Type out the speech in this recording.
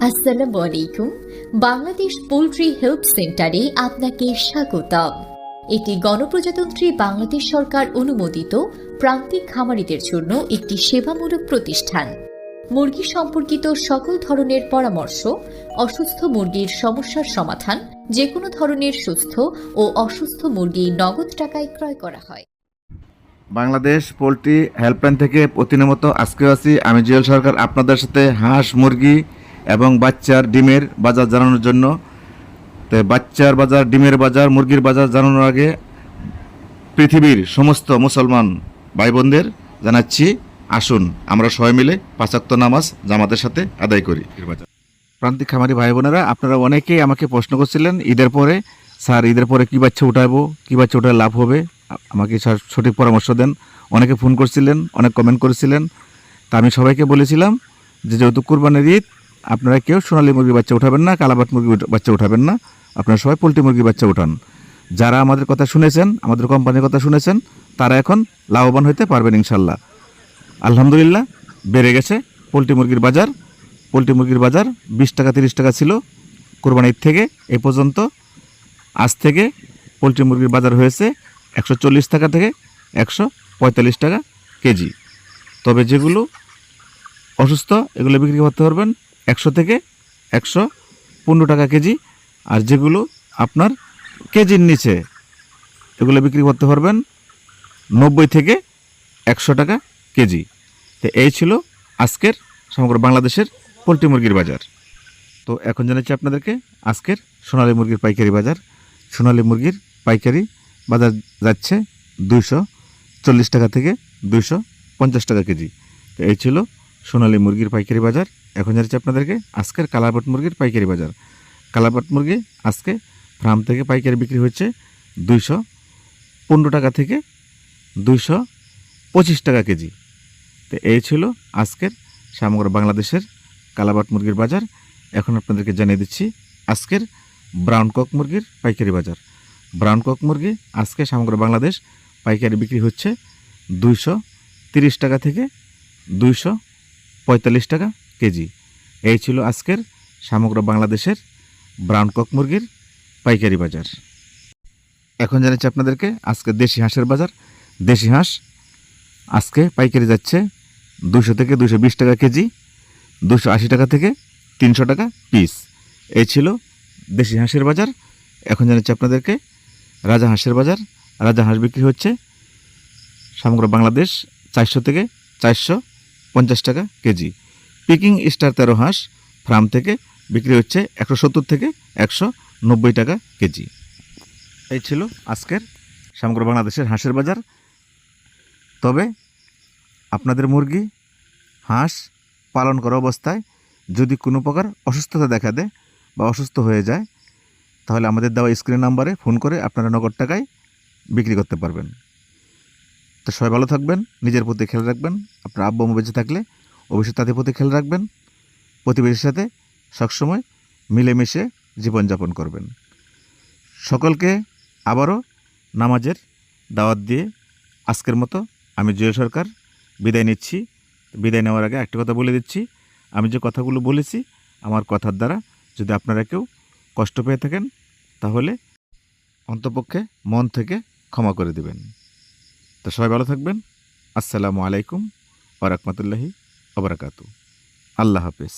আসসালামু আলাইকুম। Bangladesh poultry help সেন্টারে আপনাকে স্বাগতম। এটি গণপ্রজাতন্ত্রী বাংলাদেশ সরকার অনুমোদিত প্রান্তিক খামারিদের জন্য একটি সেবামূলক প্রতিষ্ঠান। মুরগি সম্পর্কিত সকল ধরনের পরামর্শ, অসুস্থ মুরগির সমস্যার সমাধান, যে কোনো ধরনের সুস্থ ও অসুস্থ মুরগি নগদ টাকায় ক্রয় করা হয়। বাংলাদেশ পোলট্রি হেল্পলাইন থেকে প্রতিনিয়ত আজকেও আছি আমি জুয়েল সরকার আপনাদের সাথে হাঁস মুরগি এবং বাচ্চার ডিমের বাজার জানানোর জন্য। তো বাচ্চার বাজার, ডিমের বাজার, মুরগির বাজার জানানোর আগে পৃথিবীর সমস্ত মুসলমান ভাই বোনদের জানাচ্ছি, আসুন আমরা সবাই মিলে 5 ওয়াক্ত নামাজ জামাতের সাথে আদায় করি। প্রান্তিক খামারি ভাই বোনেরা, আপনারা অনেকেই আমাকে প্রশ্ন করছিলেন ঈদের পরে, স্যার ঈদের পরে কী বাচ্চা উঠাবো, কী বাচ্চা উঠালে লাভ হবে, আমাকে স্যার সঠিক পরামর্শ দেন। অনেকে ফোন করছিলেন, অনেক কমেন্ট করেছিলেন। তা আমি সবাইকে বলেছিলাম যে যেহেতু কুরবানির ঈদ, আপনারা কেউ সোনালী মুরগির বাচ্চা উঠাবেন না, কালাবাট মুরগির বাচ্চা উঠাবেন না, আপনারা সবাই পোলট্রি মুরগির বাচ্চা উঠান। যারা আমাদের কথা শুনেছেন, আমাদের কোম্পানির কথা শুনেছেন, তারা এখন লাভবান হতে পারবেন ইনশাল্লাহ। আলহামদুলিল্লাহ বেড়ে গেছে পোলট্রি মুরগির বাজার। পোলট্রি মুরগির বাজার 20 টাকা 30 টাকা ছিল কোরবানির থেকে এ পর্যন্ত। আজ থেকে পোলট্রি মুরগির বাজার হয়েছে 140 টাকা থেকে 145 টাকা কেজি। তবে যেগুলো অসুস্থ এগুলো বিক্রি করতে পারবেন 100 থেকে 115 টাকা কেজি, আর যেগুলো আপনার কেজির নিচে এগুলো বিক্রি করতে পারবেন 90 থেকে 100 টাকা কেজি। তো এই ছিল আজকের সমগ্র বাংলাদেশের পোলট্রি মুরগির বাজার। তো এখন জানাচ্ছি আপনাদেরকে আজকের সোনালী মুরগির পাইকারি বাজার। সোনালী মুরগির পাইকারি বাজার যাচ্ছে 240 টাকা থেকে 250 টাকা কেজি। তো এই ছিল সোনালী মুরগির পাইকারি বাজার। এখন জানাচ্ছি আপনাদেরকে আজকের কালারবাট মুরগির পাইকারি বাজার। কালারবাট মুরগি আজকে ফার্ম থেকে পাইকারি বিক্রি হচ্ছে 215 টাকা থেকে 225 টাকা কেজি। তো এই ছিল আজকের সমগ্র বাংলাদেশের কালাবাট মুরগির বাজার। এখন আপনাদেরকে জানিয়ে দিচ্ছি আজকের ব্রাউন কক মুরগির পাইকারি বাজার। ব্রাউন কক মুরগি আজকে সমগ্র বাংলাদেশ পাইকারি বিক্রি হচ্ছে 230 টাকা থেকে 245 টাকা কেজি। এই ছিল আজকের সমগ্র বাংলাদেশের ব্রাউন কক মুরগির পাইকারি বাজার। এখন জানাচ্ছি আপনাদেরকে আজকে দেশি হাঁসের বাজার। দেশি হাঁস আজকে পাইকারি যাচ্ছে 200 থেকে 220 টাকা কেজি, 280 টাকা থেকে 300 টাকা পিস। এই ছিল দেশি হাঁসের বাজার। এখন জানাচ্ছি আপনাদেরকে রাজা হাঁসের বাজার। রাজা হাঁস বিক্রি হচ্ছে সমগ্র বাংলাদেশ 400 থেকে 450 টাকা কেজি। পিকিং স্টার 13 হাঁস ফার্ম থেকে বিক্রি হচ্ছে 170 থেকে 190 টাকা কেজি। এই ছিল আজকের সমগ্র বাংলাদেশের হাঁসের বাজার। তবে আপনাদের মুরগি হাঁস পালন করা অবস্থায় যদি কোনো প্রকার অসুস্থতা দেখা দেয় বা অসুস্থ হয়ে যায়, তাহলে আমাদের দেওয়া স্ক্রিন নাম্বারে ফোন করে আপনারা নগদ টাকায় বিক্রি করতে পারবেন। তো সবাই ভালো থাকবেন, নিজের প্রতি খেয়াল রাখবেন। আপনার আব্বু আম্মু বেঁচে থাকলে অবশ্যই তাদের প্রতি খেয়াল রাখবেন। প্রতিবেশীর সাথে সবসময় মিলেমিশে জীবনযাপন করবেন। সকলকে আবারও নামাজের দাওয়াত দিয়ে আজকের মতো আমি জুয়েল সরকার বিদায় নিচ্ছি। বিদায় নেওয়ার আগে একটা কথা বলে দিচ্ছি, আমি যে কথাগুলো বলেছি আমার কথার দ্বারা যদি আপনারা কেউ কষ্ট পেয়ে থাকেন তাহলে অন্তপক্ষে মন থেকে ক্ষমা করে দেবেন। তো সবাই ভালো থাকবেন। আসসালামু আলাইকুম ওয়া রাহমাতুল্লাহি ওয়া বারাকাতুহু। আল্লাহ হাফেজ।